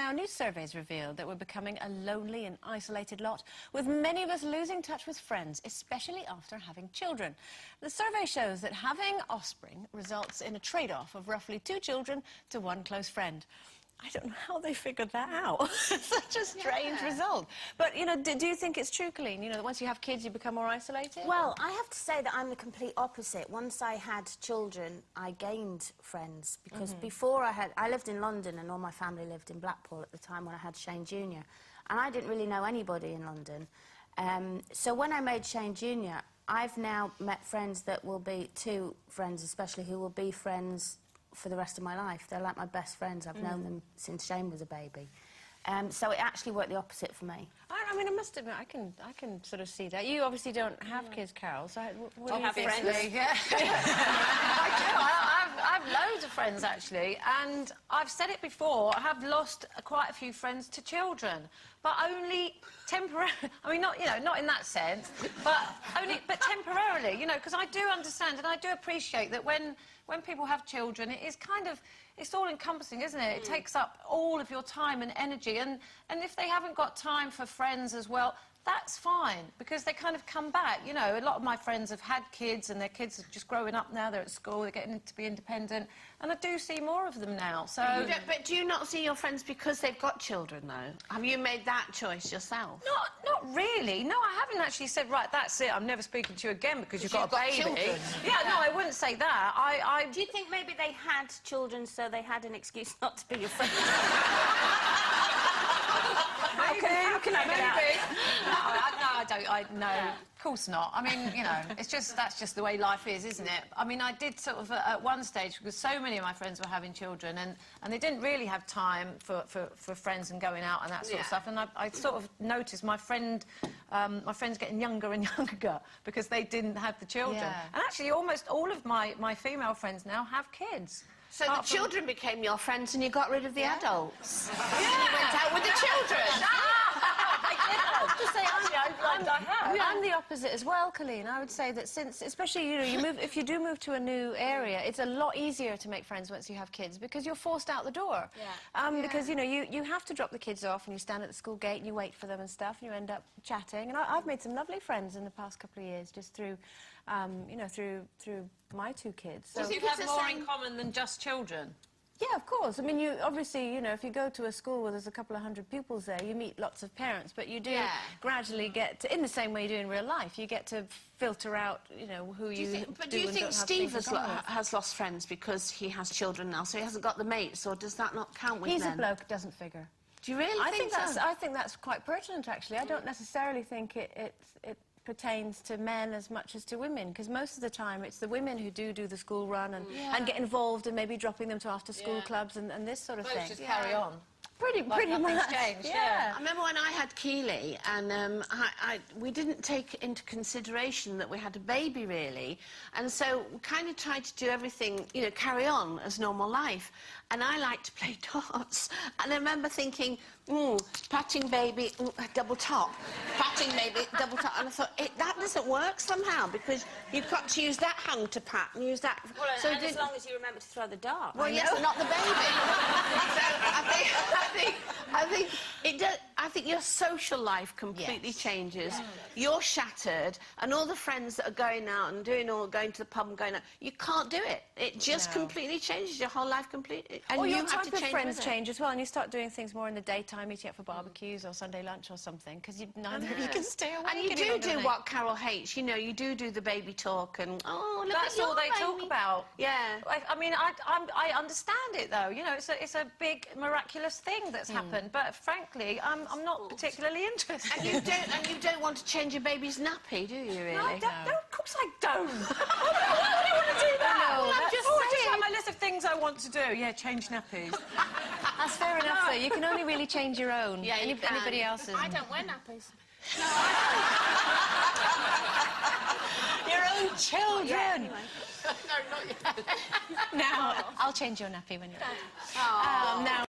Now, new surveys revealed that we're becoming a lonely and isolated lot, with many of us losing touch with friends, especially after having children. The survey shows that having offspring results in a trade-off of roughly 2 children to 1 close friend. I don't know how they figured that out. Such a strange result. But, you know, do you think it's true, Colleen? You know, that once you have kids, you become more isolated? Well, I have to say that I'm the complete opposite. Once I had children, I gained friends. Because before I lived in London and all my family lived in Blackpool at the time when I had Shane Jr. And I didn't really know anybody in London. So when I made Shane Jr., I've now met friends that will be, 2 friends especially, who will be friends for the rest of my life. They're like my best friends. I've known them since Shane was a baby. So it actually worked the opposite for me. I mean, I must admit, I can sort of see that. You obviously don't have kids, Carol, so what do you think? Friends. Yeah. I have loads of friends, actually, and I've said it before, I have lost quite a few friends to children, but only temporarily. I mean, not, you know, not in that sense, but temporarily, you know, because I do understand and I do appreciate that when people have children, it is kind of, it's all-encompassing, isn't it? It takes up all of your time and energy, and if they haven't got time for friends as well, that's fine, because they kind of come back. You know, a lot of my friends have had kids, and their kids are just growing up now, they're at school, they're getting to be independent, and I do see more of them now, so... But do you not see your friends because they've got children, though? Have you made that choice yourself? Not really. No, I haven't actually said, right, that's it, I'm never speaking to you again because you've got a baby. Children. Yeah, no, I wouldn't say that. Do you think maybe they had children so they had an excuse not to be your friend? Maybe. No, of course not. I mean, you know, that's just the way life is, isn't it? I mean, I did sort of, at one stage, because so many of my friends were having children, and they didn't really have time for friends and going out and that sort of stuff, and I sort of noticed my friends getting younger and younger because they didn't have the children. Yeah. And actually, almost all of my female friends now have kids. So the children became your friends and you got rid of the adults? Yeah. You went out with the children? I'm the opposite as well, Colleen. I would say that since, especially, you know, if you do move to a new area, it's a lot easier to make friends once you have kids because you're forced out the door. Yeah. Because, you know, you have to drop the kids off and you stand at the school gate and you wait for them and stuff and you end up chatting. And I've made some lovely friends in the past couple of years just through, you know, through my 2 kids. So you have more in common than just children? Yeah, of course. I mean, you obviously, you know, if you go to a school where there's a couple of 100 pupils there, you meet lots of parents, but you do gradually get to, in the same way you do in real life, you get to filter out, you know, who do you think Steve has lost friends because he has children now, so he hasn't got the mates, or does that not count with He's them? a bloke, doesn't figure. Do you really think so? I think that's quite pertinent, actually. I don't necessarily think it pertains to men as much as to women, because most of the time it's the women who do the school run and get involved and maybe dropping them to after-school clubs and this sort of thing. Just carry on. Pretty much. Changed, yeah. I remember when I had Keeley, and we didn't take into consideration that we had a baby, really, and so we kind of tried to do everything, you know, carry on as normal life. And I like to play darts, and I remember thinking, patting baby, double top, patting baby, double top, and I thought, that doesn't work somehow, because you've got to use that hand to pat and use that... Well, so and as long as you remember to throw the dart. Well, yes, but not the baby. So I think your social life completely changes. Yeah. You're shattered, and all the friends that are going out and going to the pub and going out, you can't do it. It just completely changes your whole life completely. And well, you your have type to of friends change change as well, and you start doing things more in the daytime, meeting up for barbecues or Sunday lunch or something, because neither of you can stay awake. And you do what Carol hates, you know, you do the baby talk and, oh, look That's at your all they baby. talk about. Yeah. I mean, I understand it, though. You know, it's a big, miraculous thing that's happened, but frankly, I'm not particularly interested. And you don't want to change your baby's nappy, do you, really? No, of course I don't. Why do you want to do that? No, I'm just on my list of things I want to do. Yeah, change nappies. That's fair enough, though. You can only really change your own. Yeah, anybody else's. I don't wear nappies. No, your own children. Yeah, anyway. No, not yet. Now, I'll change your nappy when you're ready. Oh. Now.